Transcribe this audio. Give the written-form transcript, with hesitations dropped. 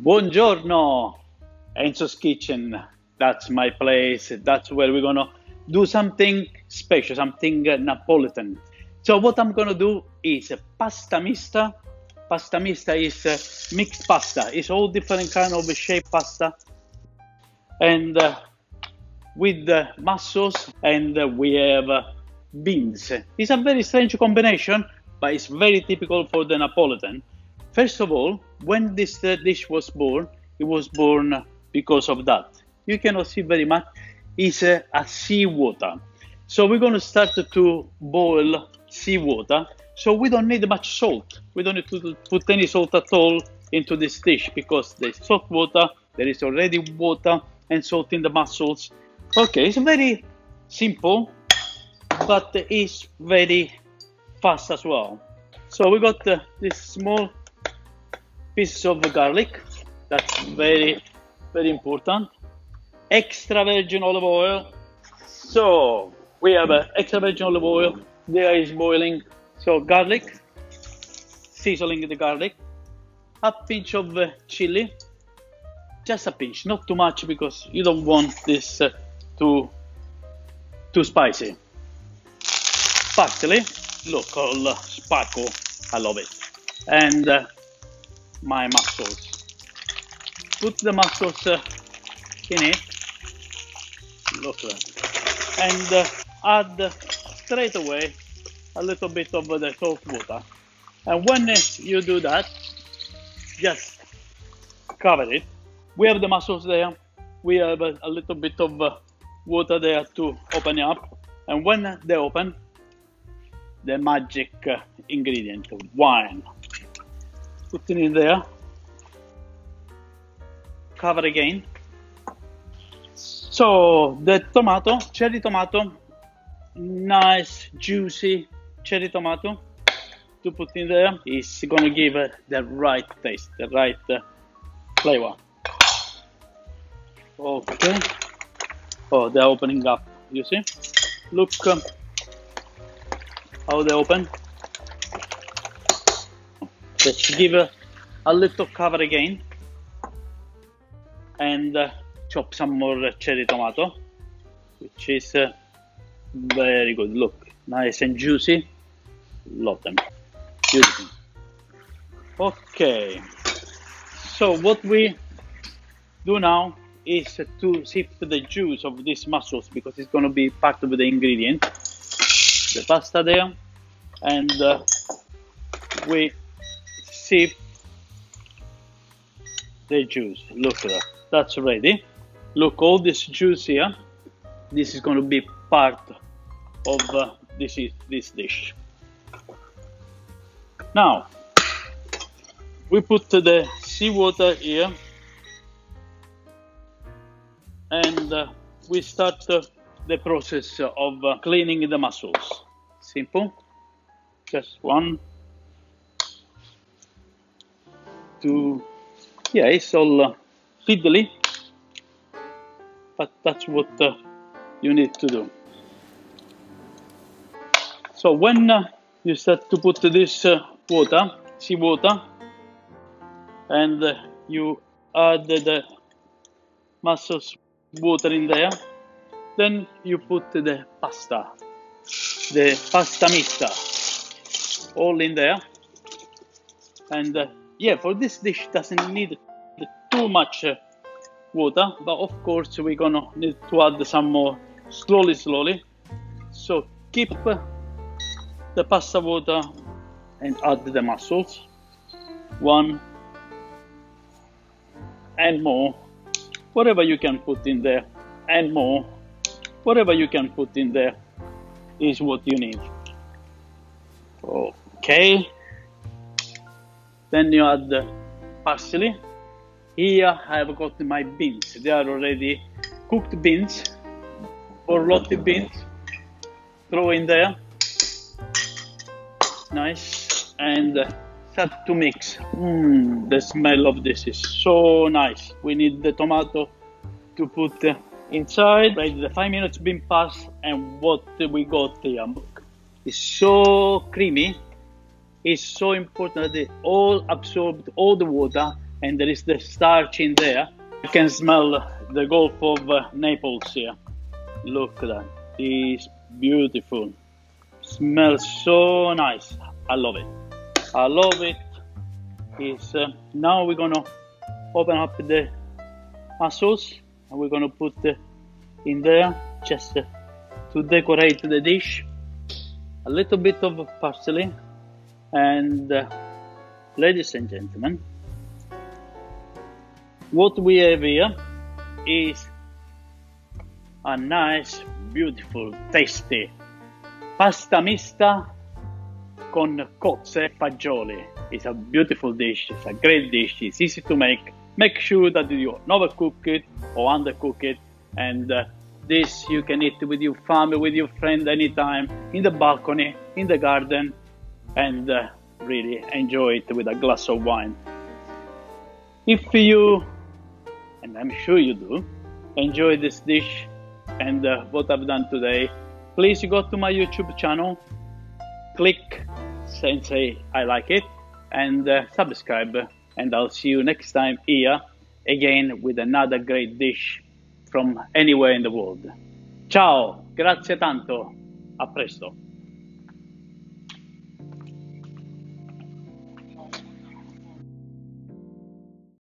Buongiorno, Enzo's Kitchen. That's my place. That's where we're gonna do something special, something Napolitan. So what I'm gonna do is pasta mista. Pasta mista is mixed pasta. It's all different kind of shape pasta, and with muscles, and we have beans. It's a very strange combination, but it's very typical for the Napolitan. First of all, when this dish was born, it was born because of that. You cannot see very much. It's a seawater. So we're going to start to boil seawater. So we don't need much salt. We don't need to put any salt at all into this dish because there's salt water, there is already water and salt in the mussels. Okay, it's very simple, but it's very fast as well. So we got this small pieces of garlic. That's very important. Extra virgin olive oil. So we have extra virgin olive oil. There is boiling. So garlic, sizzling the garlic. A pinch of chili. Just a pinch, not too much because you don't want this too spicy. Parsley, look, all sparkle. I love it. And my mussels. Put the mussels in it. Look at that. And add straight away a little bit of the salt water. And when you do that, just cover it. We have the mussels there. We have a little bit of water there to open it up. And when they open, the magic ingredient, wine. Put it in there. Cover again. So the tomato, cherry tomato, nice juicy cherry tomato to put in there is gonna give the right taste, the right flavor. Okay. Oh, they're opening up. You see? Look how they open. Let's give a little cover again and chop some more cherry tomato, which is very good. Look, nice and juicy. Love them. Beautiful. Okay. So what we do now is to sift the juice of these mussels because it's going to be part of the ingredient. The pasta there, and we sift the juice. Look at that. That's ready. Look, all this juice here. This is going to be part of this dish. Now we put the seawater here, and we start the process of cleaning the mussels. Simple. Just 1, 2. Yeah, it's all fiddly, but that's what you need to do. So when you start to put this water, seawater, and you add the mussels water in there, then you put the pasta mista, all in there. And yeah, for this dish doesn't need too much water, but of course we're gonna need to add some more slowly. So keep the pasta water and add the mussels. 1 and more, whatever you can put in there, and more, whatever you can put in there is what you need. Okay. Then you add the parsley. Here I have got my beans. They are already cooked beans, or rotted beans. Throw in there. Nice. And start to mix. The smell of this is so nice. We need the tomato to put inside. Right, the 5 minutes been passed, and what we got here is so creamy. It's so important that they all absorbed all the water and there is the starch in there. You can smell the Gulf of Naples here. Look at that. It's beautiful. Smells so nice. I love it. I love it. It's, now we're gonna open up the mussels and we're gonna put in there just to decorate the dish. A little bit of parsley, and ladies and gentlemen, what we have here is a nice, beautiful, tasty pasta mista con cozze e fagioli. It's a beautiful dish, it's a great dish, it's easy to make. Make sure that you never cook it or undercook it, and this you can eat with your family, with your friend anytime, in the balcony, in the garden, and really enjoy it with a glass of wine. If you, and I'm sure you do, enjoy this dish and what I've done today, please go to my YouTube channel, click and say I like it, and subscribe, and I'll see you next time here again with another great dish from anywhere in the world. Ciao, grazie tanto, a presto.